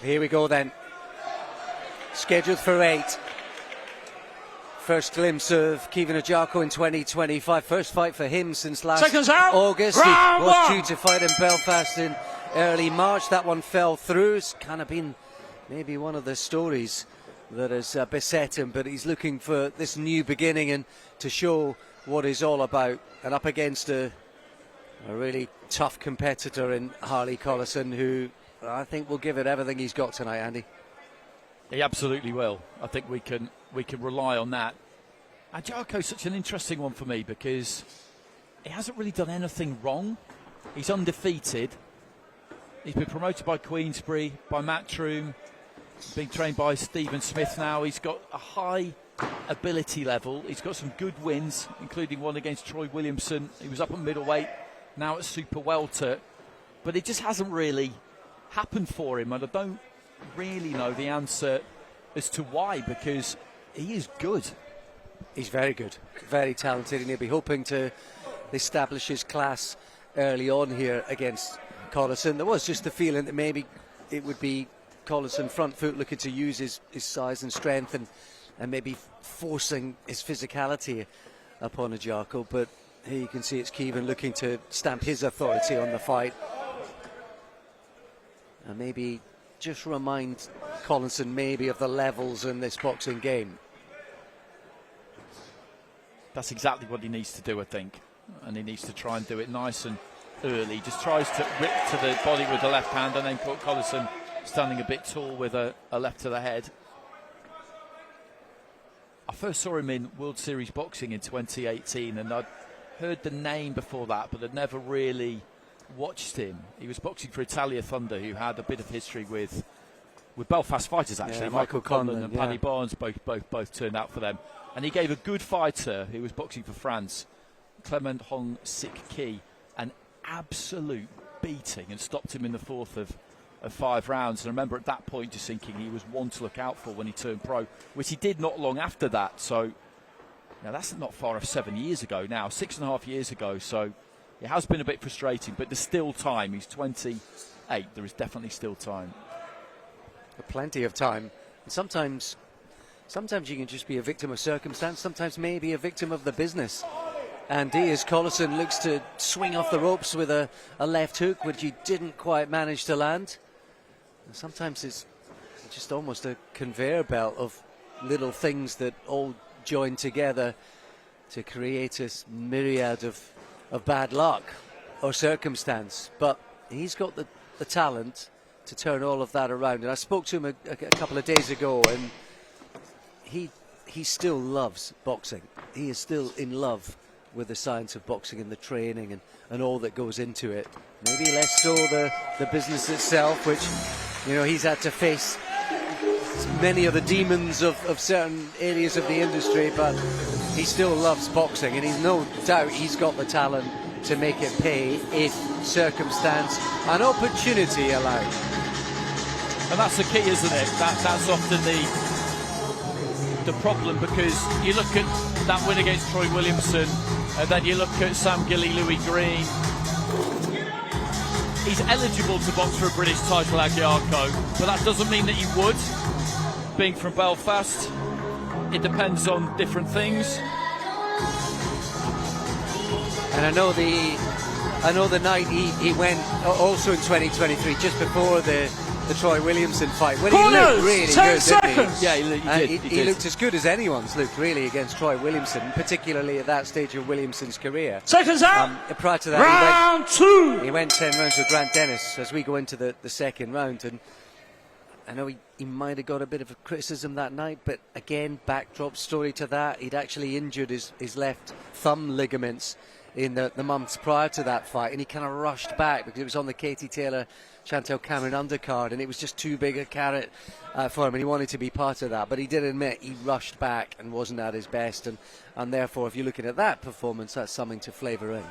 Here we go then. Scheduled for 8. First glimpse of Caoimhin Agyarko in 2025. First fight for him since last August. He was due to fight in Belfast in early March. That one fell through. It's kind of been maybe one of the stories that has beset him, but he's looking for this new beginning and to show what he's all about. And up against a really tough competitor in Harely, Collison, who I think will give it everything he's got tonight, Andy. He absolutely will. I think we can rely on that. Agyarko's such an interesting one for me because he hasn't really done anything wrong. He's undefeated. He's been promoted by Queensberry, by Matchroom, being trained by Stephen Smith now. He's got a high ability level. He's got some good wins, including one against Troy Williamson. He was up at middleweight, now at super welter. But it just hasn't really happened for him, and I don't really know the answer as to why, because he is good. He's very good, very talented, and he'll be hoping to establish his class early on here against Collison. There was just the feeling that maybe it would be Collison front foot looking to use his size and strength and maybe forcing his physicality upon Agyarko, but here you can see it's Caoimhin looking to stamp his authority on the fight and maybe just remind Collison maybe of the levels in this boxing game. That's exactly what he needs to do, I think, and he needs to try and do it nice and early. He just tries to rip to the body with the left hand and then put Collison standing a bit tall with a left to the head. I first saw him in World Series boxing in 2018, and I'd heard the name before that, but I'd never really watched him. He was boxing for Italia Thunder, who had a bit of history with Belfast fighters, actually. Yeah, Michael Conlon and Paddy Barnes both turned out for them. And he gave a good fighter who was boxing for France, Clement Hong Sik Ki, an absolute beating and stopped him in the fourth of 5 rounds. And I remember at that point just thinking he was one to look out for when he turned pro, which he did not long after that. So now that's not far off 7 years ago now, 6.5 years ago. So it has been a bit frustrating, but there's still time. He's 28. There is definitely still time. Plenty of time. And sometimes you can just be a victim of circumstance, sometimes maybe a victim of the business. And as Collison looks to swing off the ropes with a left hook, which he didn't quite manage to land. And sometimes it's just almost a conveyor belt of little things that all join together to create this myriad of bad luck or circumstance. But he's got the talent to turn all of that around. And I spoke to him a couple of days ago, and he still loves boxing. He is still in love with the science of boxing and the training and all that goes into it. Maybe less so the business itself, which, you know, he's had to face many of the demons of certain areas of the industry, but he still loves boxing, and he's no doubt he's got the talent to make it pay if circumstance and opportunity allow. And that's the key, isn't it? That's often the problem, because you look at that win against Troy Williamson, and then you look at Sam Gilly, Louis Green. He's eligible to box for a British title, Agyarko, but that doesn't mean that he would. Being from Belfast, it depends on different things. And I know the night he went also in 2023, just before the Troy Williamson fight, when he looked really good, didn't he? Yeah, he did. He looked as good as anyone's looked, really, against Troy Williamson, particularly at that stage of Williamson's career. Seconds out. Prior to that, round 2. He went 10 rounds with Grant Dennis as we go into the second round, and I know he might have got a bit of a criticism that night, but again, backdrop story to that, he'd actually injured his left thumb ligaments in the months prior to that fight, and he kind of rushed back because it was on the Katie Taylor Chantel Cameron undercard, and it was just too big a carrot for him, and he wanted to be part of that. But he did admit he rushed back and wasn't at his best, and therefore, if you're looking at that performance, that's something to flavour in.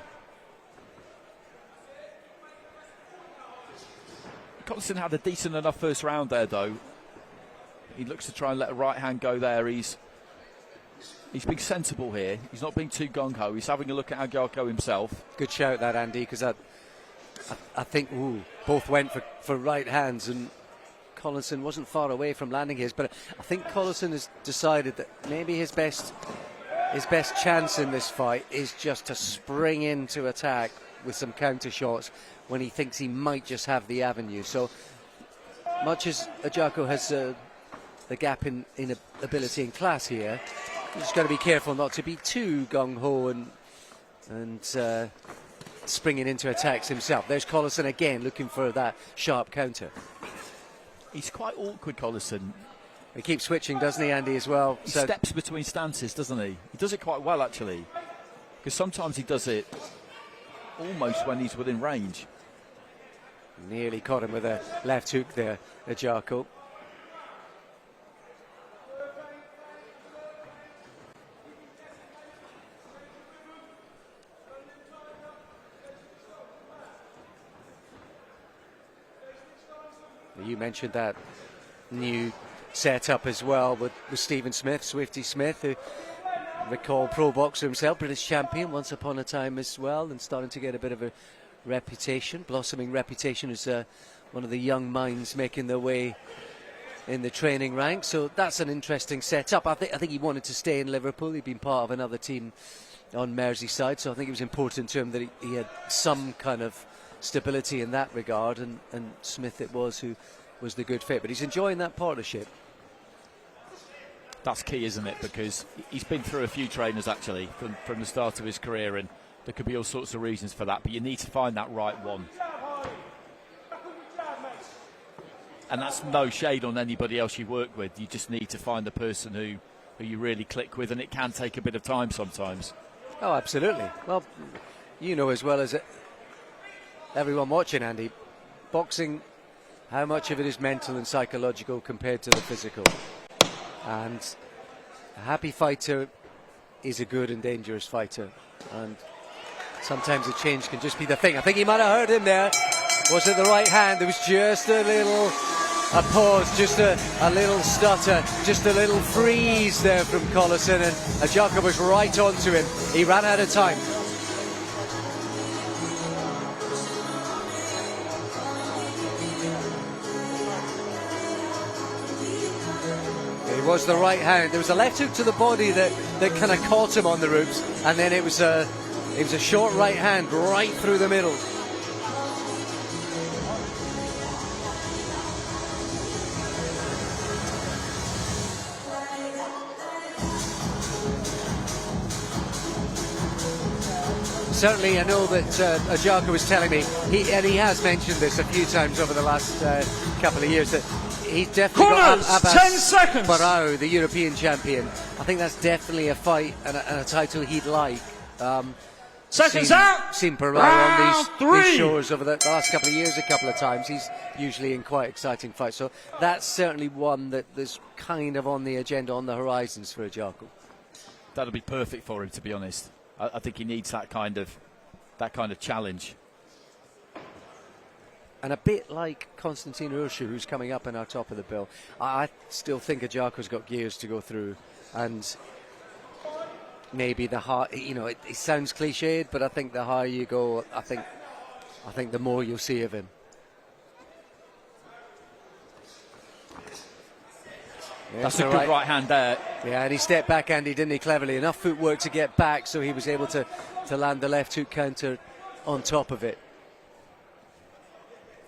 Collison had a decent enough first round there, though. He looks to try and let a right hand go there. He's being sensible here. He's not being too gung-ho. He's having a look at Agyarko himself. Good shout, that, Andy, because I think both went for right hands, and Collison wasn't far away from landing his, but I think Collison has decided that maybe his best chance in this fight is just to spring into attack with some counter shots when he thinks he might just have the avenue. So much as Agyarko has the gap in ability and class here, he's just got to be careful not to be too gung-ho and springing into attacks himself. There's Collison again looking for that sharp counter. He's quite awkward, Collison. He keeps switching, doesn't he, Andy, as well? He steps between stances, doesn't he? He does it quite well, actually, because sometimes he does it almost when he's within range. Nearly caught him with a left hook there, Agyarko. You mentioned that new setup as well with Stephen Smith, Swifty Smith, who recall pro boxer himself, British champion once upon a time as well, and starting to get a bit of a reputation, blossoming reputation as one of the young minds making their way in the training ranks. So that's an interesting setup. I think he wanted to stay in Liverpool. He'd been part of another team on Merseyside, so I think it was important to him that he had some kind of stability in that regard, and Smith it was who was the good fit. But he's enjoying that partnership. That's key, isn't it? Because he's been through a few trainers, actually, from the start of his career, and there could be all sorts of reasons for that, but you need to find that right one. And that's no shade on anybody else you work with. You just need to find the person who you really click with, and it can take a bit of time sometimes. Oh, absolutely. Well, you know as well as everyone watching, Andy, boxing, how much of it is mental and psychological compared to the physical. And a happy fighter is a good and dangerous fighter. And sometimes a change can just be the thing. I think he might have heard him there. Was it the right hand? There was just a pause, just a little stutter, just a little freeze there from Collison, and Agyarko was right onto him. He ran out of time. It was the right hand. There was a left hook to the body that kind of caught him on the ropes, and then it was a short right hand right through the middle. Certainly, I know that Agyarko was telling me, and he has mentioned this a few times over the last couple of years, that he's definitely got Abbas 10 seconds. Barao, the European champion. I think that's definitely a fight and a title he'd like. Seconds out. Seen Barao Round on these shores over the last couple of years a couple of times. He's usually in quite exciting fights. So that's certainly one that there's kind of on the agenda, on the horizons for Agyarko. That'll be perfect for him, to be honest. I think he needs that kind of challenge. And a bit like Konstantin Urshu, who's coming up in our top of the bill, I still think Agyarko's got gears to go through, and maybe the higher, it sounds cliched, but I think the higher you go, I think the more you'll see of him. That's a good right hand there. Yeah, and he stepped back, Andy, didn't he, cleverly? Enough footwork to get back, so he was able to land the left hook counter on top of it.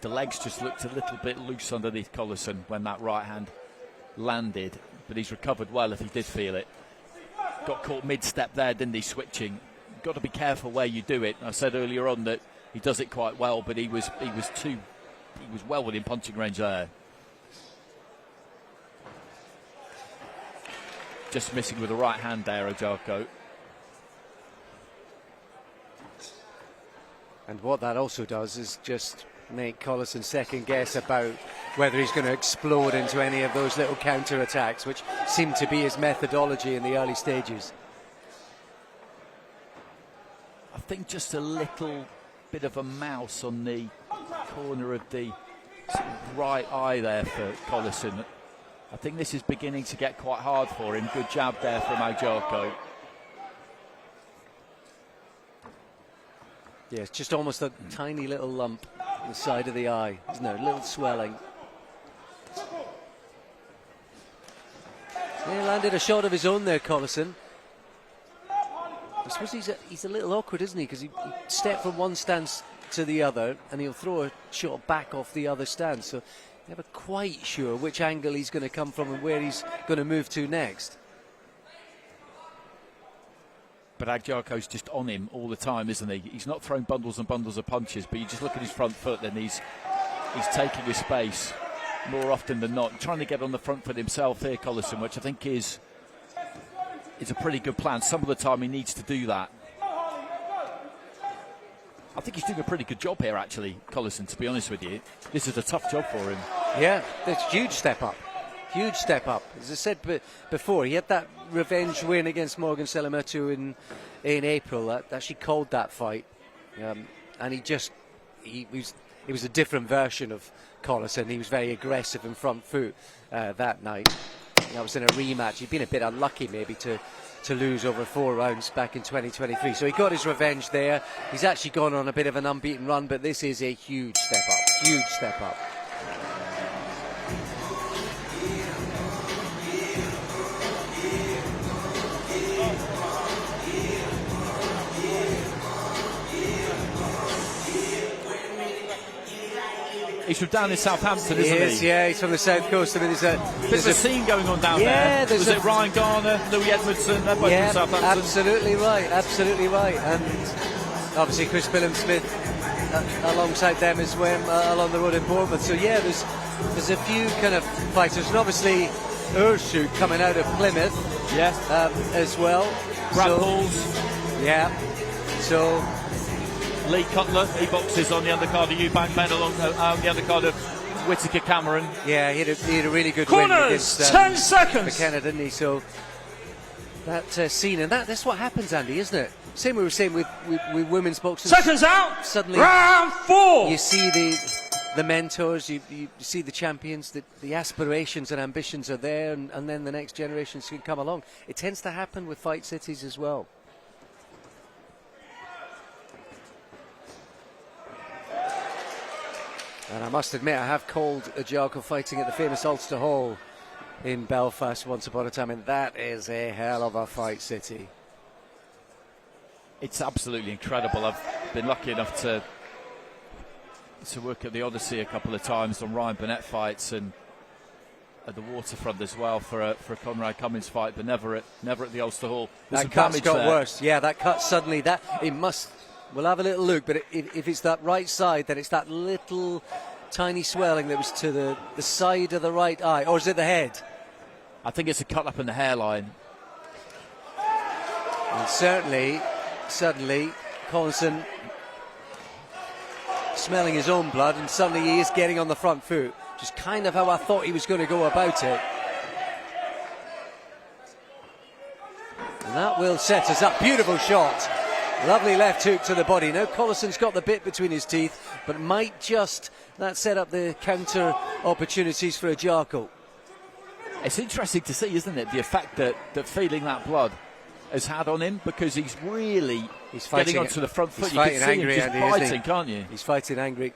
The legs just looked a little bit loose underneath Collison when that right hand landed, but he's recovered well if he did feel it. Got caught mid-step there, didn't he, switching. Got to be careful where you do it. I said earlier on that he does it quite well, but he was well within punching range there. Just missing with the right hand there, Agyarko. And what that also does is just make Collison second guess about whether he's going to explode into any of those little counter attacks, which seemed to be his methodology in the early stages. I think just a little bit of a mouse on the corner of the right eye there for Collison. I think this is beginning to get quite hard for him. Good jab there from Agyarko. Yeah, it's just almost a tiny little lump on the side of the eye, isn't there? A little swelling. He landed a shot of his own there, Collison. I suppose he's a little awkward, isn't he? Because he stepped from one stance to the other, and he'll throw a shot back off the other stance. So never quite sure which angle he's going to come from and where he's going to move to next. But Agyarko's just on him all the time, isn't he? He's not throwing bundles and bundles of punches, but you just look at his front foot, then he's taking his space more often than not, trying to get on the front foot himself here, Collison, which I think is a pretty good plan. Some of the time he needs to do that. I think he's doing a pretty good job here, actually, Collison, to be honest with you. This is a tough job for him. Yeah, that's a huge step up. Huge step up. As I said before, he had that revenge win against Morgan Selametu in April. That actually called that fight. And he was a different version of Collison. He was very aggressive in front foot that night. That was in a rematch. He'd been a bit unlucky maybe to lose over 4 rounds back in 2023. So he got his revenge there. He's actually gone on a bit of an unbeaten run, but this is a huge step up. Huge step up. He's from down in Southampton, isn't he? Yeah, he's from the south coast. I mean, there's a scene going on down there. Was it Ryan Garner, Louis Edmondson? They're both from Southampton. Absolutely right, absolutely right. And obviously Chris Billum-Smith alongside them as well along the road in Bournemouth. So yeah, there's a few kind of fighters, and obviously Urshoot coming out of Plymouth, as well. Brad Pauls, So. Lee Cutler, he boxes on the undercard of Eubank Men along the undercard of Whittaker Cameron. Yeah, he had a really good Corners, win against 10 seconds. McKenna, didn't he? So that scene, and that's what happens, Andy, isn't it? Same we were saying with women's boxing. Seconds out. Suddenly, round 4. You see the mentors, you see the champions, the aspirations and ambitions are there, and then the next generations can come along. It tends to happen with fight cities as well. And I must admit, I have called Agyarko fighting at the famous Ulster Hall in Belfast once upon a time, and that is a hell of a fight city. It's absolutely incredible. I've been lucky enough to work at the Odyssey a couple of times on Ryan Burnett fights, and at the Waterfront as well for a Conrad Cummins fight, but never at the Ulster Hall. There's that cut's got worse. Yeah, that cut suddenly, it must. We'll have a little look, but if it's that right side, then it's that little tiny swelling that was to the side of the right eye, or is it the head? I think it's a cut up in the hairline. And suddenly, Collison smelling his own blood, and suddenly he is getting on the front foot, which is kind of how I thought he was going to go about it. And that will set us up. Beautiful shot. Lovely left hook to the body. Now Collison's got the bit between his teeth, but might just that set up the counter opportunities for Agyarko. It's interesting to see, isn't it, the effect that feeling that blood has had on him, because he's getting onto the front foot. You can see him just biting, can't you? He's fighting angry.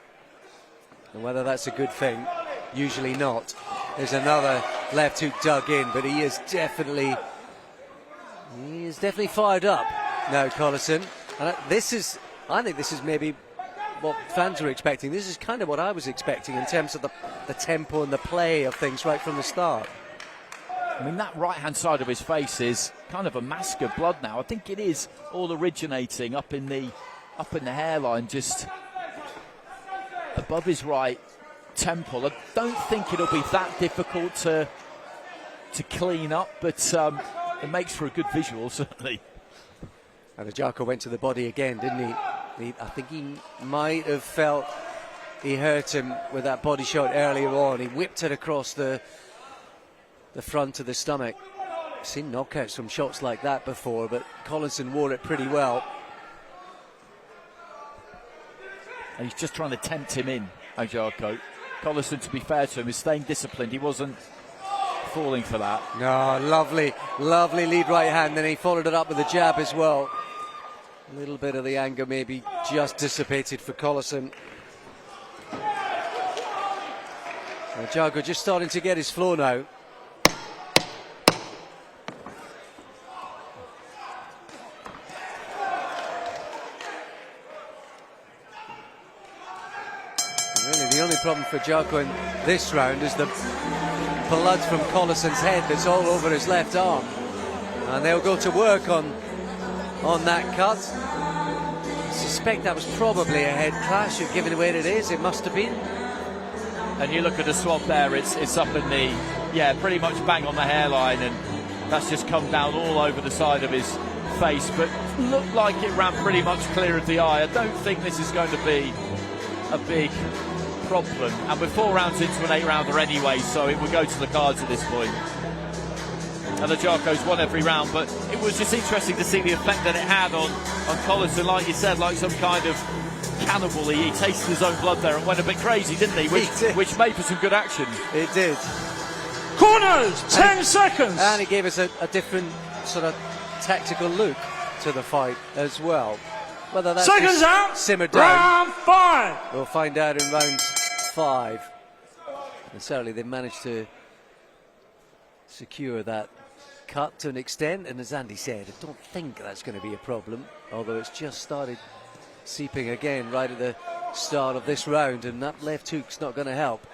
And whether that's a good thing, usually not. There's another left hook dug in, but he is definitely fired up now, Collison. And I think this is maybe what fans were expecting. This is kind of what I was expecting in terms of the tempo and the play of things right from the start. I mean, that right-hand side of his face is kind of a mask of blood now. I think it is all originating up in the hairline, just above his right temple. I don't think it'll be that difficult to clean up, but it makes for a good visual, certainly. And Agyarko went to the body again, didn't he? I think he might have felt he hurt him with that body shot earlier on. He whipped it across the front of the stomach. I've seen knockouts from shots like that before, but Collison wore it pretty well. And he's just trying to tempt him in, Agyarko. Collison, to be fair to him, is staying disciplined. He wasn't falling for that. No, lovely lead right hand, then he followed it up with a jab as well. A little bit of the anger maybe just dissipated for Collison. Agyarko just starting to get his flow now. Really, the only problem for Agyarko in this round is the blood from Collison's head that's all over his left arm. And they'll go to work on that cut. I suspect that was probably a head clash, given the way it is. It must have been. And you look at the swab there, it's up in the, pretty much bang on the hairline, and that's just come down all over the side of his face, but looked like it ran pretty much clear of the eye. I don't think this is going to be a big problem, and we're 4 rounds into an 8-rounder anyway, so it will go to the cards at this point. And Agyarko's won every round, but it was just interesting to see the effect that it had on Collison, like you said, like some kind of cannibal. He tasted his own blood there and went a bit crazy, didn't he? Which made for some good action. It did. Corners, 10 seconds. And it gave us a different sort of tactical look to the fight as well. Whether that's seconds out, simmered down, round 5. we'll find out in round 5. And certainly they managed to secure that cut to an extent, and as Andy said, I don't think that's going to be a problem, although it's just started seeping again right at the start of this round, and that left hook's not going to help.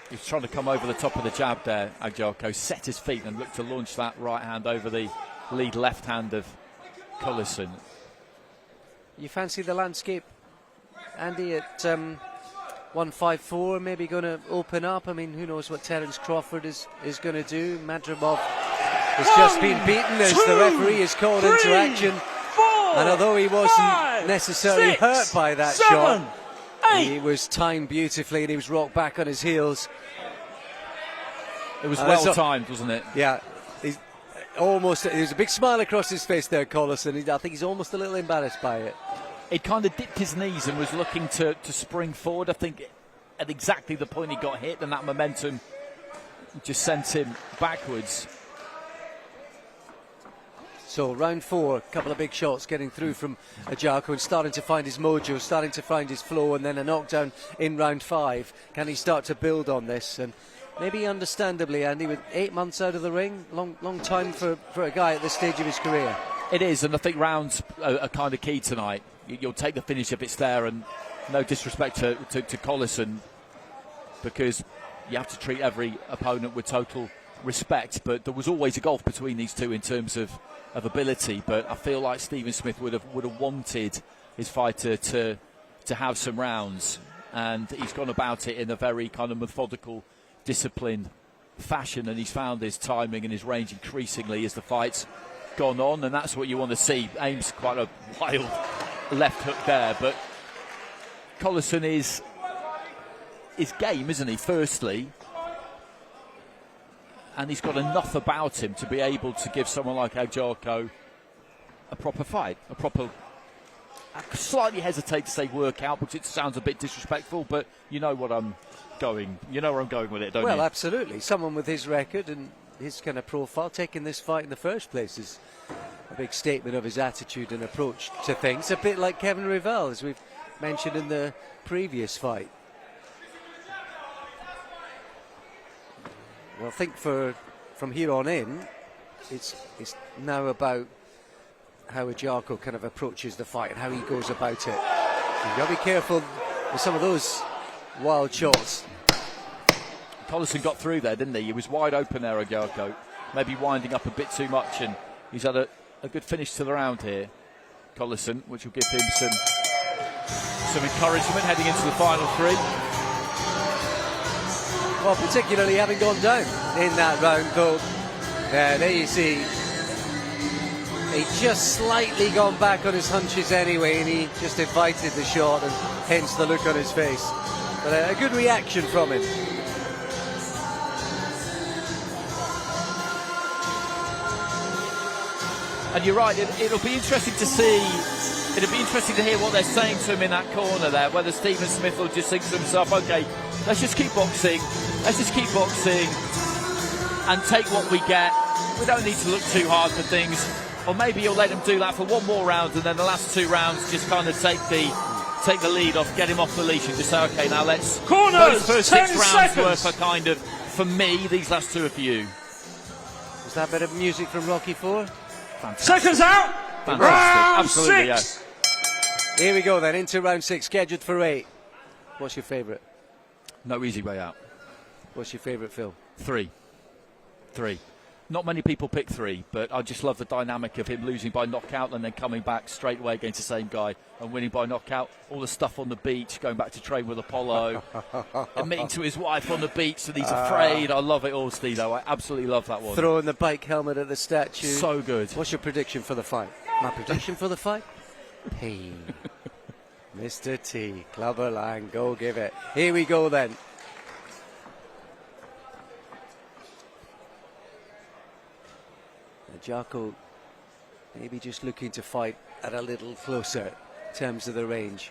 He's trying to come over the top of the jab there, Agyarko, set his feet and looked to launch that right hand over the lead left hand of Collison. You fancy the landscape, Andy, at 154, maybe going to open up? I mean, who knows what Terence Crawford is going to do. Madrimov has just been beaten as the referee is called into action. 4, and although he wasn't 5, necessarily 6, hurt by that 7, shot, 8. he was timed beautifully and he was rocked back on his heels. It was well timed, wasn't it? Yeah. He's almost, there's a big smile across his face there, Collison. I think he's almost a little embarrassed by it. He kind of dipped his knees and was looking to spring forward. I think at exactly the point he got hit, and that momentum just sent him backwards. So round 4, a couple of big shots getting through from Agyarko and starting to find his mojo, starting to find his flow, and then a knockdown in round 5. Can he start to build on this? And maybe understandably, Andy, with 8 months out of the ring, long time for a guy at this stage of his career. It is, and I think rounds are kind of key tonight. You'll take the finish if it's there, and no disrespect to Collison, because you have to treat every opponent with total respect, but there was always a gulf between these two in terms of ability. But I feel like Stephen Smith would have wanted his fighter to have some rounds, and he's gone about it in a very kind of methodical, disciplined fashion, and he's found his timing and his range increasingly as the fight's gone on, and that's what you want to see. Aims quite a wild left hook there, but Collison is game, isn't he, firstly, and he's got enough about him to be able to give someone like Agyarko a proper fight, I slightly hesitate to say workout because it sounds a bit disrespectful, but you know where I'm going with it, don't you? Well, absolutely. Someone with his record and his kind of profile taking this fight in the first place is a big statement of his attitude and approach to things, a bit like Kevin Revell, as we've mentioned in the previous fight. Well, I think from here on in, it's now about how Agyarko kind of approaches the fight and how he goes about it. You've got to be careful with some of those wild shots. Collison got through there, didn't he? He was wide open there, Agyarko. Maybe winding up a bit too much, and he's had a good finish to the round here, Collison, which will give him some encouragement heading into the final 3. Well, particularly having gone down in that round, though. There you see, he just slightly gone back on his hunches anyway, and he just invited the shot, and hence the look on his face. But a good reaction from him. And you're right, it'll be interesting to see, it'll be interesting to hear what they're saying to him in that corner there, whether Stephen Smith will just think to himself, okay, let's just keep boxing and take what we get. We don't need to look too hard for things. Or maybe you'll let him do that for one more round, and then the last 2 rounds just kind of take the take the lead off, get him off the leash, and just say, okay, now let's Corners, those 10 6 rounds seconds. worth are kind of, for me, these last 2 are for you. Was that a bit of music from Rocky 4? Fantastic. Seconds out. Fantastic. Round Absolutely, 6. Here we go then, into round 6, scheduled for 8. What's your favourite? No easy way out. What's your favourite, Phil? 3. Not many people pick 3, but I just love the dynamic of him losing by knockout and then coming back straight away against the same guy and winning by knockout. All the stuff on the beach, going back to train with Apollo, admitting to his wife on the beach that he's afraid. I love it all, Steve. I absolutely love that one. Throwing the bike helmet at the statue. So good. What's your prediction for the fight? My prediction for the fight? P. Mr. T. Clubber Lang, go give it. Here we go then. Agyarko maybe just looking to fight at a little closer in terms of the range.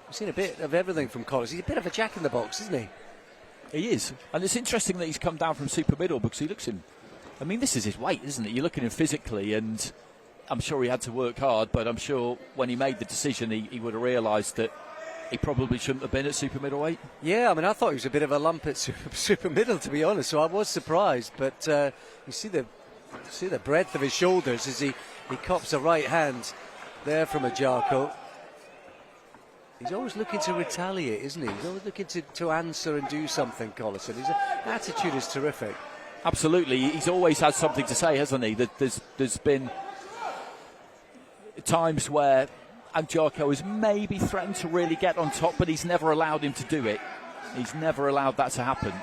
We've seen a bit of everything from Collison. He's a bit of a jack in the box, isn't he? He is. And it's interesting that he's come down from super middle because he looks in. I mean, this is his weight, isn't it? You're looking at him physically, and I'm sure he had to work hard, but I'm sure when he made the decision, he would have realised that he probably shouldn't have been at super middleweight. Yeah, I mean, I thought he was a bit of a lump at super middle, to be honest, so I was surprised. But you see the breadth of his shoulders as he cops a right hand there from Agyarko. He's always looking to retaliate, isn't he? He's always looking to answer and do something, Collison. His attitude is terrific. Absolutely. He's always had something to say, hasn't he? There's been times where Agyarko has maybe threatened to really get on top, but he's never allowed him to do it. He's never allowed that to happen.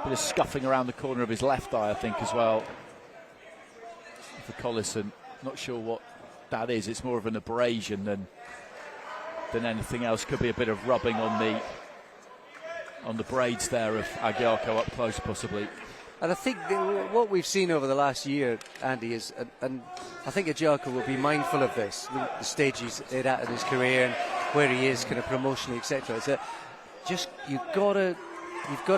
Bit of scuffing around the corner of his left eye, I think, as well, for Collison. Not sure what that is. It's more of an abrasion than anything else. Could be a bit of rubbing on the braids there of Agyarko up close, possibly. And I think what we've seen over the last year, Andy, is, and I think Agyarko will be mindful of this, the stage he's at in his career and where he is kind of promotionally, etc. It's that just you've got to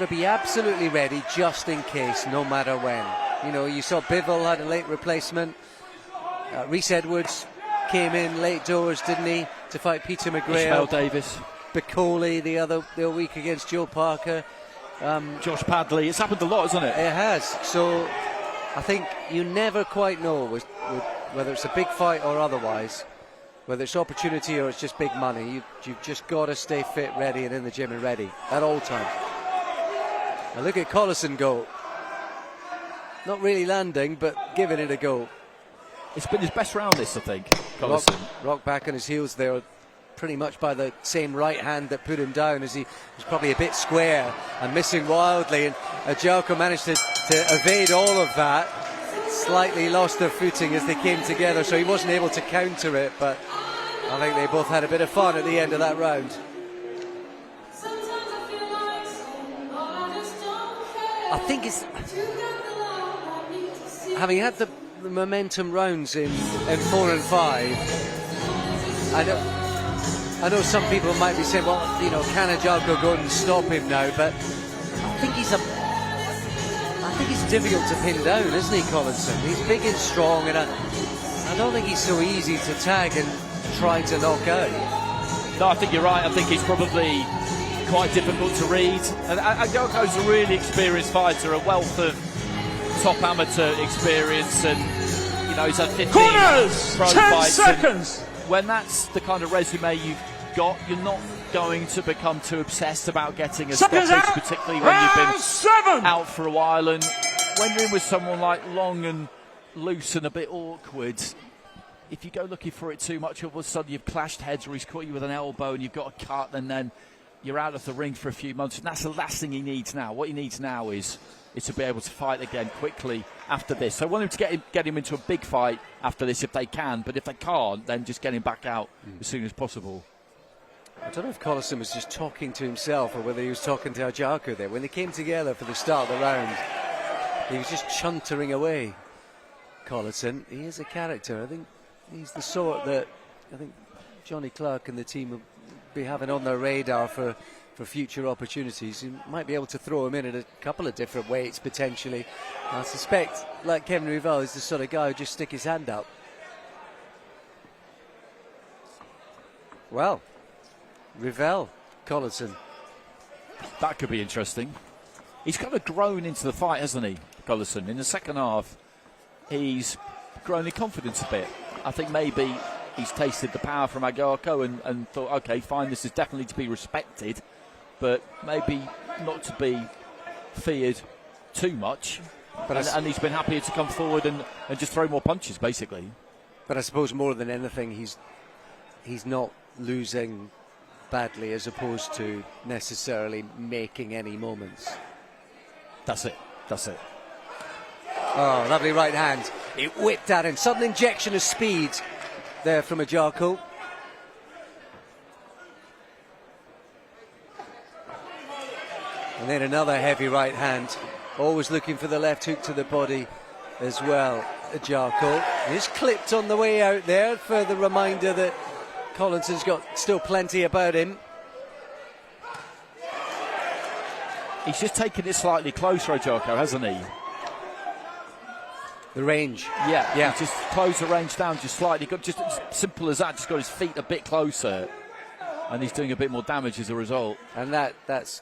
be absolutely ready just in case, no matter when. You know, you saw Bivol had a late replacement. Rhys Edwards came in late doors, didn't he, to fight Peter McGrail. Ishmael Davis. Bicoli the other week against Joe Parker. Josh Padley. It's happened a lot, hasn't it? It has. So I think you never quite know with whether it's a big fight or otherwise, whether it's opportunity or it's just big money. You've just got to stay fit, ready, and in the gym and ready at all times. Now look at Collison go. Not really landing, but giving it a go. It's been his best round, this, I think. Collison. Rock back on his heels there, pretty much by the same right hand that put him down, as he was probably a bit square and missing wildly, and Agyarko managed to evade all of that. Slightly lost their footing as they came together, so he wasn't able to counter it, but I think they both had a bit of fun at the end of that round. I think it's having had the momentum rounds in 4 and 5. I know some people might be saying, well, you know, can Agyarko go and stop him now? But I think he's difficult to pin down, isn't he, Collison? He's big and strong, and I don't think he's so easy to tag and try to knock out. No, I think you're right. I think he's probably quite difficult to read. And Agyarko's a really experienced fighter, a wealth of top amateur experience, and you know, he's had 15 Corners, pro 10 fights. seconds. When that's the kind of resume you've got, you're not going to become too obsessed about getting a Seconds stoppage, out. particularly when you've Round been 7. out for a while. And when you're in with someone like long and loose and a bit awkward, if you go looking for it too much, all of a sudden you've clashed heads, or he's caught you with an elbow and you've got a cut, and then you're out of the ring for a few months. And that's the last thing he needs now. What he needs now is to be able to fight again quickly after this. So I want him to get him into a big fight after this if they can, but if they can't, then just get him back out as soon as possible. I don't know if Collison was just talking to himself or whether he was talking to Agyarko there. When they came together for the start of the round, he was just chuntering away. Collison, he is a character. I think he's the sort that I think Johnny Clark and the team will be having on their radar for for future opportunities. You might be able to throw him in at a couple of different weights potentially. I suspect, like Kevin Revell, is the sort of guy who just stick his hand up. Well, Revell, Collison. That could be interesting. He's kind of grown into the fight, hasn't he, Collison? In the second half, he's grown in confidence a bit. I think maybe he's tasted the power from Agyarko and thought, OK, fine, this is definitely to be respected, but maybe not to be feared too much. And he's been happier to come forward and just throw more punches, basically. But I suppose more than anything, he's not losing badly as opposed to necessarily making any moments. That's it. That's it. Oh, lovely right hand. It whipped at him. Sudden injection of speed there from Agyarko. And then another heavy right hand. Always looking for the left hook to the body as well, Agyarko. He's clipped on the way out there for the reminder that Collison's got still plenty about him. He's just taken it slightly closer, Agyarko, hasn't he? The range. Yeah. He's just closed the range down just slightly. Got just as simple as that. Just got his feet a bit closer, and he's doing a bit more damage as a result. And that's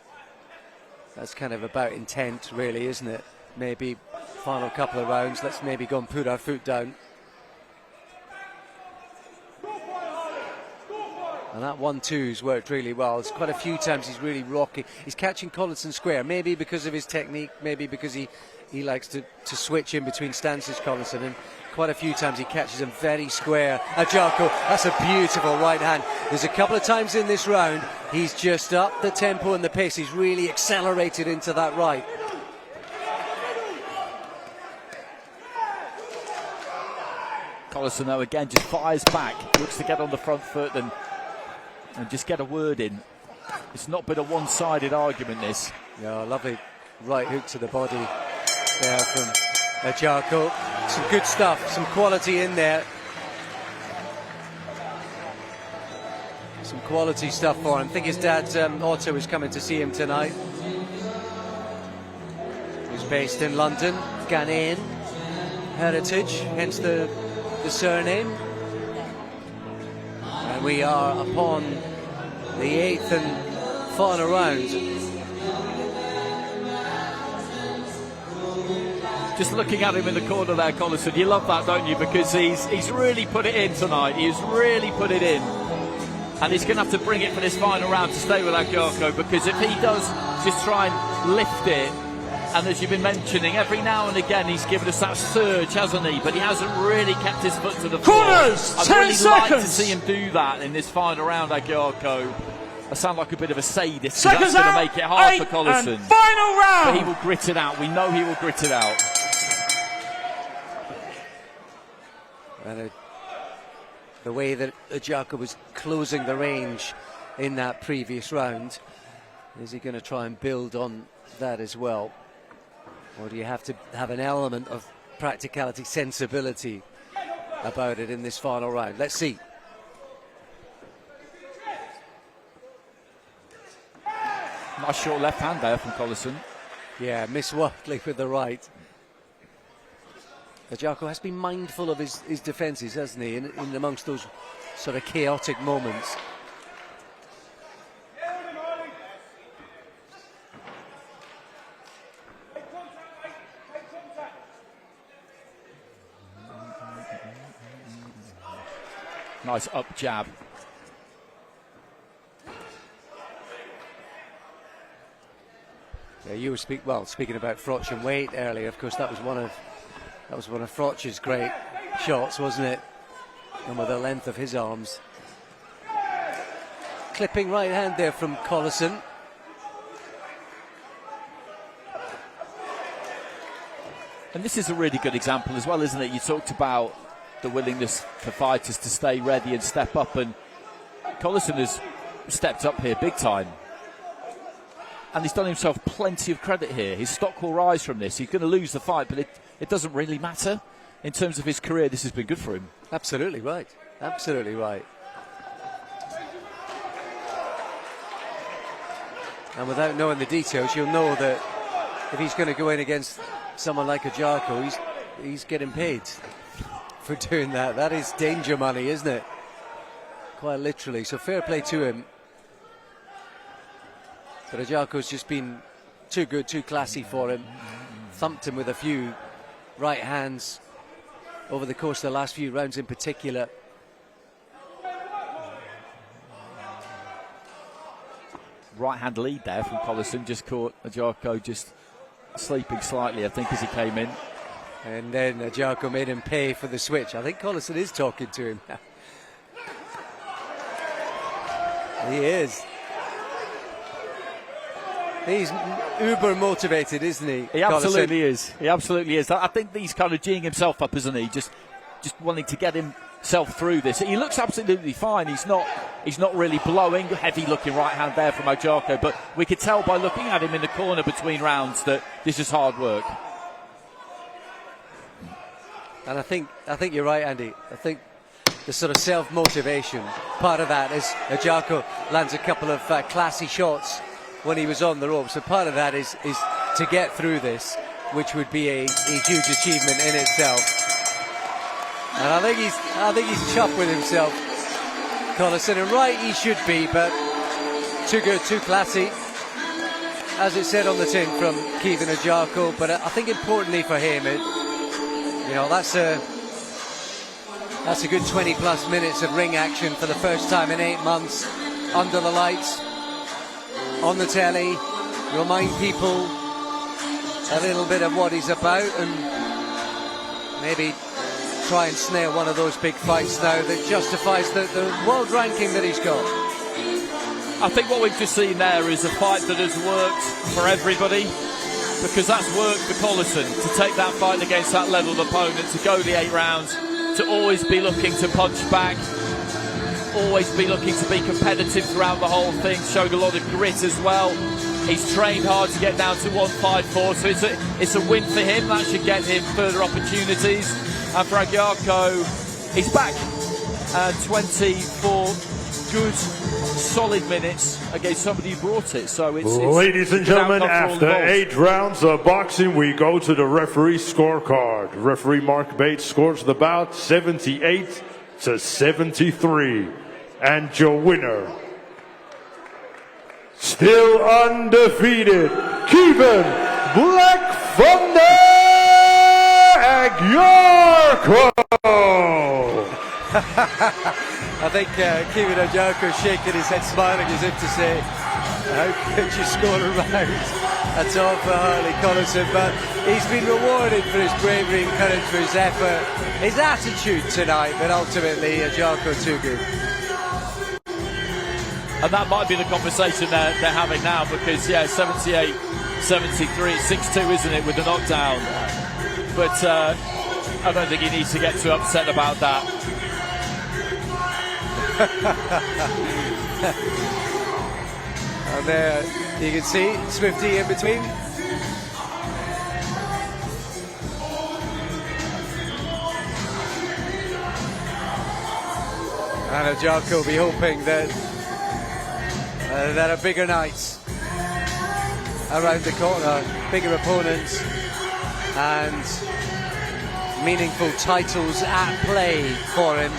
kind of about intent, really, isn't it? Maybe final couple of rounds. Let's maybe go and put our foot down. And that 1-2's worked really well. It's quite a few times he's really rocking. He's catching Collison square, maybe because of his technique, maybe because he likes to switch in between stances, Collison, and quite a few times he catches him very square. Agyarko, that's a beautiful right hand. There's a couple of times in this round he's just upped the tempo and the pace. He's really accelerated into that right. Collison, though, again, just fires back, looks to get on the front foot and just get a word in. It's not been a one-sided argument, this. Yeah, lovely right hook to the body there from Agyarko. Some good stuff, some quality in there. Some quality stuff for him. I think his dad, Otto, is coming to see him tonight. He's based in London, Ghanaian heritage, hence the surname. And we are upon the 8th and final round. Just looking at him in the corner there, Collison, you love that, don't you? Because he's really put it in tonight. He's really put it in. And he's going to have to bring it for this final round to stay with Agyarko, because if he does just try and lift it, and as you've been mentioning, every now and again he's given us that surge, hasn't he? But he hasn't really kept his foot to the floor. Corners, I'd 10 really seconds. like to see him do that in this final round, Agyarko. I sound like a bit of a sadist. Seconds That's going to out, make it hard 8 for Collison. and final round. But he will grit it out. We know he will grit it out. And the way that Agyarko was closing the range in that previous round, is he going to try and build on that as well? Or do you have to have an element of practicality, sensibility about it in this final round? Let's see. Nice short left hand there from Collison. Yeah, Miss Watley with the right. Agyarko has been mindful of his defences, hasn't he, in amongst those sort of chaotic moments. Nice up jab. Yeah, you were speaking about Froch and weight earlier. Of course, that was one of Froch's great shots, wasn't it? And with the length of his arms. Clipping right hand there from Collison. And this is a really good example as well, isn't it? You talked about the willingness for fighters to stay ready and step up, and Collison has stepped up here big time. And he's done himself plenty of credit here. His stock will rise from this. He's going to lose the fight, but it doesn't really matter. In terms of his career, this has been good for him. Absolutely right. Absolutely right. And without knowing the details, you'll know that if he's going to go in against someone like Agyarko, he's getting paid for doing that. That is danger money, isn't it? Quite literally. So fair play to him. But Agyarko's just been too good, too classy for him. Thumped him with a few right hands over the course of the last few rounds in particular. Right hand lead there from Collison, just caught Agyarko just sleeping slightly, I think, as he came in. And then Agyarko made him pay for the switch. I think Collison is talking to him now. He is. He's uber motivated, isn't he? He absolutely is. He absolutely is. I think he's kind of geeing himself up, isn't he? Just wanting to get himself through this. He looks absolutely fine. He's not really blowing. Heavy looking right hand there from Agyarko, but we could tell by looking at him in the corner between rounds that this is hard work. And I think you're right, Andy. I think the sort of self-motivation, part of that is Agyarko lands a couple of classy shots when he was on the ropes. So part of that is to get through this, which would be a huge achievement in itself. And I think he's chuffed with himself, Collison, and right he should be, but too good, too classy, as it said on the tin from Caoimhin Agyarko. But I think importantly for him, that's a good 20 plus minutes of ring action for the first time in 8 months, under the lights, on the telly, remind people a little bit of what he's about, and maybe try and snare one of those big fights now that justifies the world ranking that he's got. I think what we've just seen there is a fight that has worked for everybody, because that's worked for Collison to take that fight against that level of opponent, to go the 8 rounds, to always be looking to punch back, always be looking to be competitive throughout the whole thing, showed a lot of grit as well. He's trained hard to get down to 154, so it's a win for him. That should get him further opportunities. And for Agyarko, he's back 24 good, solid minutes against somebody who brought it. So it's ladies and gentlemen, after 8 rounds of boxing, we go to the referee scorecard. Referee Mark Bates scores the bout 78-73, and your winner, still undefeated, Caoimhin Black Thunder Agyarko. I think Caoimhin Agyarko shaking his head, smiling as if to say, how could you score a round at all for Harely Collison? But he's been rewarded for his bravery and courage, for his effort, his attitude tonight, but ultimately Agyarko too good. And that might be the conversation they're having now, because 78-73, 6-2, isn't it, with the knockdown? But I don't think he needs to get too upset about that. And there you can see Swifty in between. And Agyarko will be hoping that there are bigger nights around the corner, bigger opponents, and meaningful titles at play for him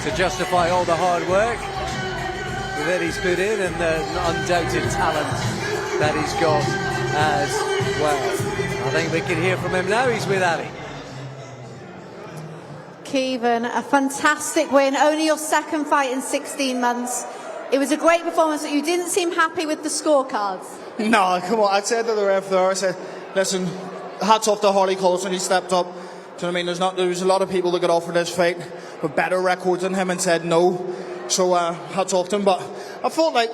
to justify all the hard work that he's put in and the undoubted talent that he's got as well. I think we can hear from him now. He's with Ali. Caoimhin, a fantastic win, only your second fight in 16 months. It was a great performance, but you didn't seem happy with the scorecards. No, come on, I said to the ref there, I said, listen, hats off to Harely Collison, he stepped up. Do you know what I mean? There was a lot of people that got offered this fight with better records than him and said no. So hats off to him. But I felt like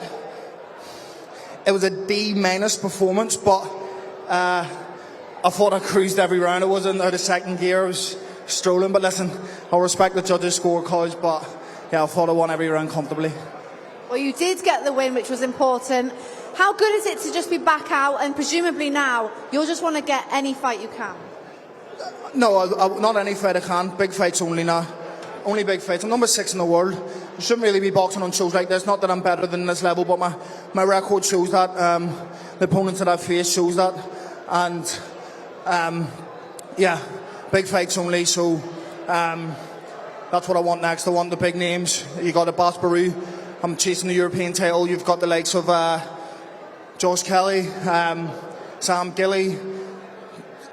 it was a D- performance, but I thought I cruised every round. It wasn't out of second gear, I was strolling. But listen, I respect the judges' scorecards, but yeah, I thought I won every round comfortably. Well, you did get the win, which was important. How good is it to just be back out, and presumably now you'll just want to get any fight you can? No, not any fight I can. Big fights only now. Only big fights. I'm number 6 in the world. shouldn't really be boxing on shows like this. Not that I'm better than this level, but my record shows that. The opponents that I've faced shows that. And yeah, big fights only. So that's what I want next. I want the big names. You got a Bas Baru. I'm chasing the European title. You've got the likes of Josh Kelly, Sam Gilly,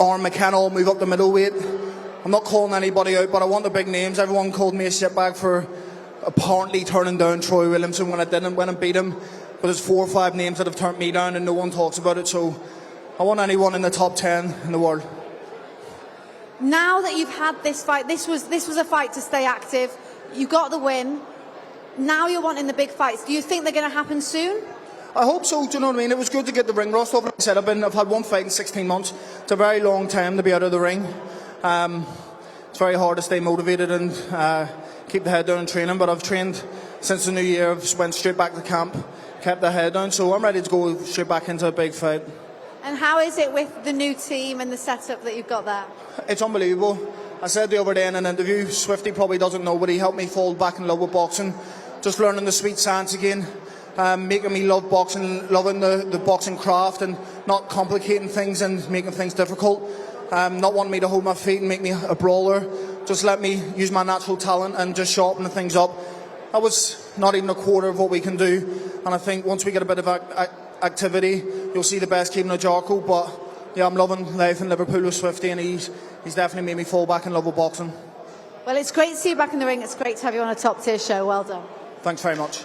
Aaron McKenna will move up the middleweight. I'm not calling anybody out, but I want the big names. Everyone called me a shitbag for apparently turning down Troy Williamson when I didn't, when I beat him. But there's 4 or 5 names that have turned me down and no one talks about it. So I want anyone in the top 10 in the world. Now that you've had this fight, this was a fight to stay active. You got the win. Now you're wanting the big fights. Do you think they're going to happen soon? I hope so, do you know what I mean? It was good to get the ring rust off. Like I said, I've had one fight in 16 months. It's a very long time to be out of the ring. It's very hard to stay motivated and keep the head down in training, but I've trained since the new year. I've just went straight back to camp, kept the head down, so I'm ready to go straight back into a big fight. And how is it with the new team and the setup that you've got there? It's unbelievable. I said the other day in an interview, Swifty probably doesn't know, but he helped me fall back in love with boxing. Just learning the sweet science again. Making me love boxing, loving the boxing craft and not complicating things and making things difficult. Not wanting me to hold my feet and make me a brawler. Just let me use my natural talent and just sharpen things up. That was not even a quarter of what we can do. And I think once we get a bit of activity, you'll see the best team in Agyarko. But yeah, I'm loving life in Liverpool with Swifty, and he's definitely made me fall back in love with boxing. Well, it's great to see you back in the ring. It's great to have you on a top tier show. Well done. Thanks very much.